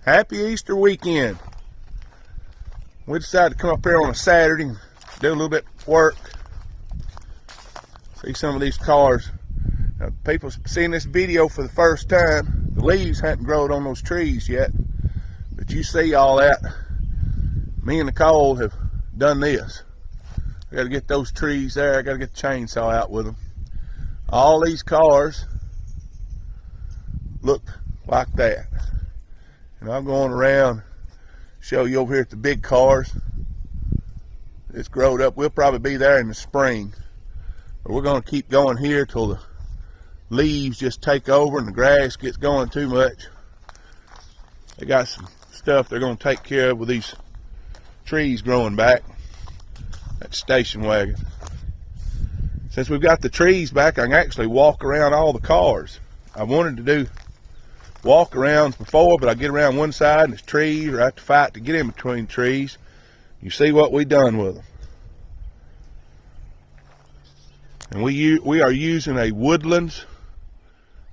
Happy Easter weekend. We decided to come up here on a Saturday and do a little bit of work. See some of these cars. Now, people seeing this video for the first time, the leaves hadn't grown on those trees yet, but you see all that. Me and Nicole have done this. I got to get those trees there. I got to get the chainsaw out with them. All these cars look like that. And I'm going around, show you over here at the big cars. It's growed up. We'll probably be there in the spring. But we're going to keep going here till the leaves just take over and the grass gets going too much. They got some stuff they're going to take care of with these trees growing back. That station wagon. Since we've got the trees back, I can actually walk around all the cars. I wanted to do walk arounds before, but I get around one side and there's trees, or I have to fight to get in between trees. You see what we done with them. And we are using a Woodlands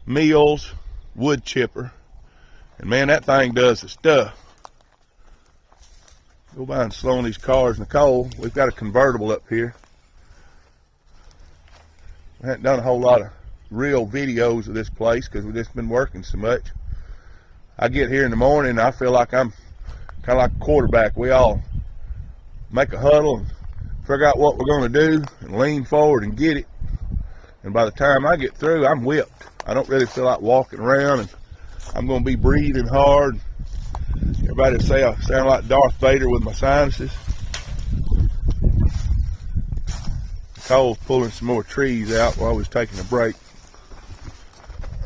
Mills wood chipper. And man, that thing does the stuff. Go by and slow on these cars. Nicole, we've got a convertible up here. I haven't done a whole lot of real videos of this place because we've just been working so much. I get here in the morning and I feel like I'm kind of like a quarterback. We all make a huddle and figure out what we're going to do and lean forward and get it. And by the time I get through, I'm whipped. I don't really feel like walking around, and I'm going to be breathing hard. Everybody will say I sound like Darth Vader with my sinuses. Cole's pulling some more trees out while I was taking a break.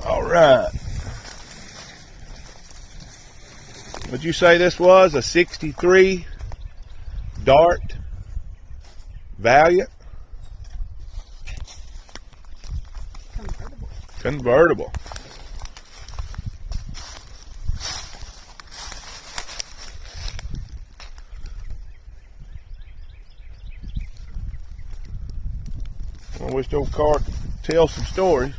All right. Would you say this was a 63 Dart Valiant? Convertible. I wish the old car could tell some stories.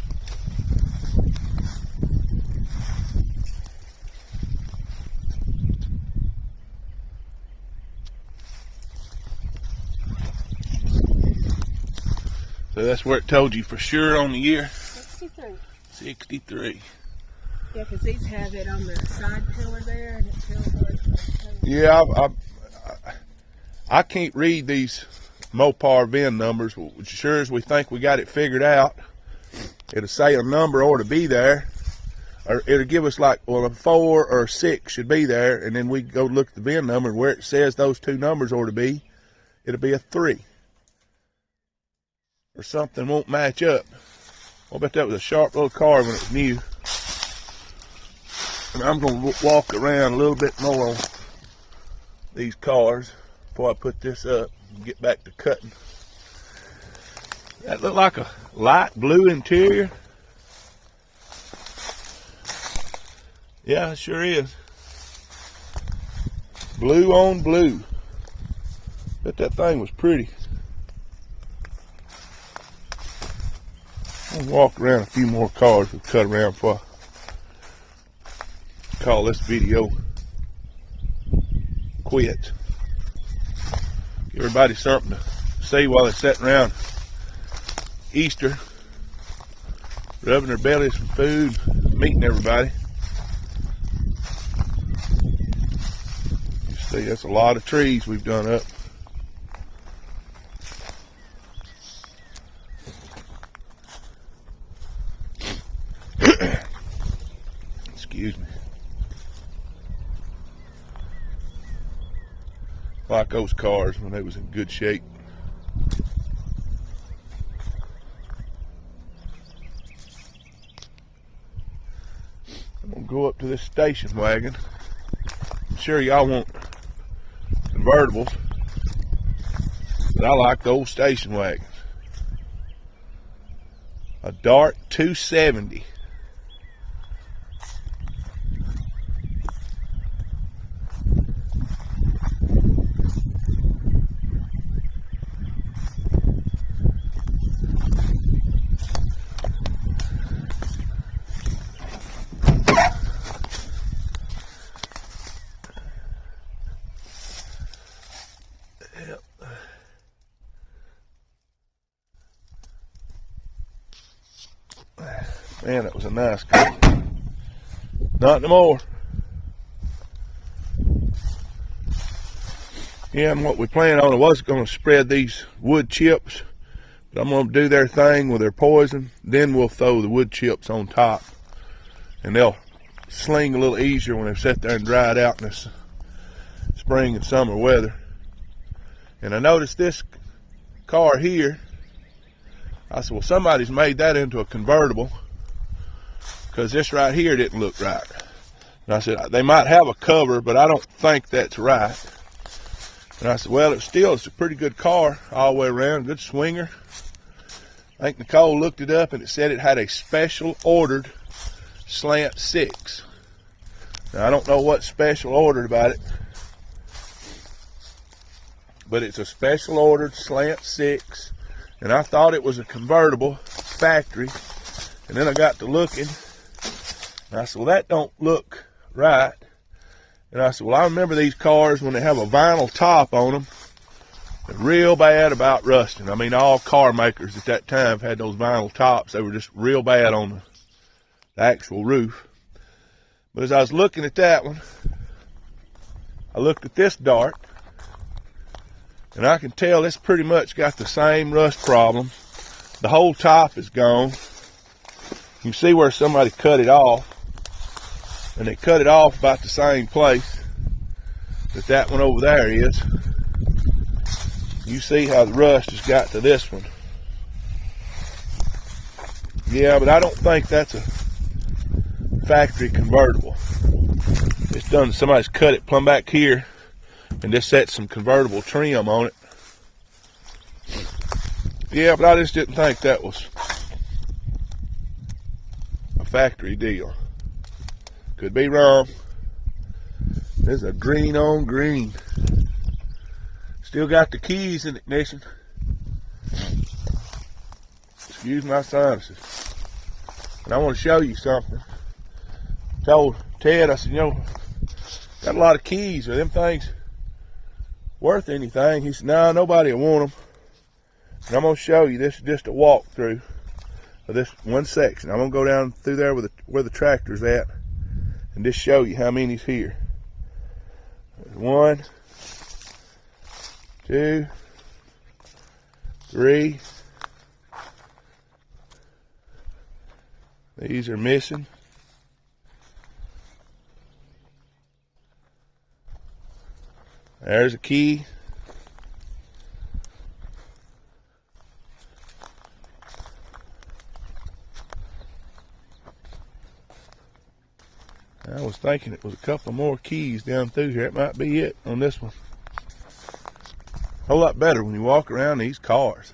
So that's where it told you for sure on the year. 63. 63. Yeah, because these have it on the side pillar there, and it tells where it's going. Yeah, I can't read these Mopar VIN numbers. Sure as we think we got it figured out, it'll say a number ought to be there, or it'll give us like, well, a 4 or a 6 should be there, and then we go look at the VIN number, and where it says those two numbers ought to be, it'll be a 3. Or something won't match up. I bet that was a sharp little car when it was new. And I'm going to walk around a little bit more on these cars before I put this up and get back to cutting. That looked like a light blue interior. Yeah, it sure is. Blue on blue. Bet that thing was pretty. I'll walk around a few more cars we've cut around before I call this video quit. Give everybody something to see while they're sitting around Easter, rubbing their bellies for food, meeting everybody. You see, that's a lot of trees we've done up. Excuse me. Like those cars when they was in good shape. I'm gonna go up to this station wagon. I'm sure y'all want convertibles, but I like the old station wagons. A Dart 270. Man, that was a nice car. Not no more. Yeah, and what we planned on, I was going to spread these wood chips, but I'm going to do their thing with their poison. Then we'll throw the wood chips on top, and they'll sling a little easier when they've sat there and dried out in this spring and summer weather. And I noticed this car here. I said, well, somebody's made that into a convertible, because this right here didn't look right. And I said, they might have a cover, but I don't think that's right. And I said, well, it's a pretty good car all the way around, good swinger. I think Nicole looked it up and it said it had a special ordered slant 6. Now, I don't know what special ordered about it, but it's a special ordered slant 6. And I thought it was a convertible factory. And then I got to looking, and I said, well, that don't look right. And I said, well, I remember these cars when they have a vinyl top on them, they're real bad about rusting. I mean, all car makers at that time had those vinyl tops. They were just real bad on the actual roof. But as I was looking at that one, I looked at this dart, and I can tell it's pretty much got the same rust problem. The whole top is gone. You can see where somebody cut it off. And they cut it off about the same place that one over there is. You see how the rust has got to this one. Yeah, but I don't think that's a factory convertible. It's done, somebody's cut it plumb back here and just set some convertible trim on it. Yeah, but I just didn't think that was a factory deal. Could be wrong. There's a green on green. Still got the keys in the ignition. Excuse my sinuses. And I want to show you something. I told Ted, I said, you know, got a lot of keys. Are them things worth anything? He said, no, nobody will want them. And I'm going to show you, this is just a walkthrough of this one section. I'm going to go down through there where the tractor's at and just show you how many's here. There's 1, 2, 3. These are missing. There's a key. I was thinking it was a couple more keys down through here. It might be it on this one. A whole lot better when you walk around these cars.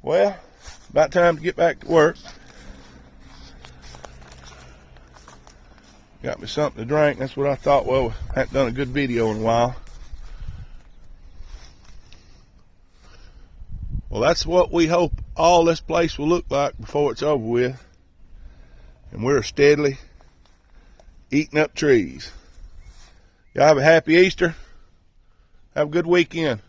Well, about time to get back to work. Got me something to drink. That's what I thought. Well, I hadn't done a good video in a while. Well, that's what we hope all this place will look like before it's over with. And we're steadily eating up trees. Y'all have a happy Easter. Have a good weekend.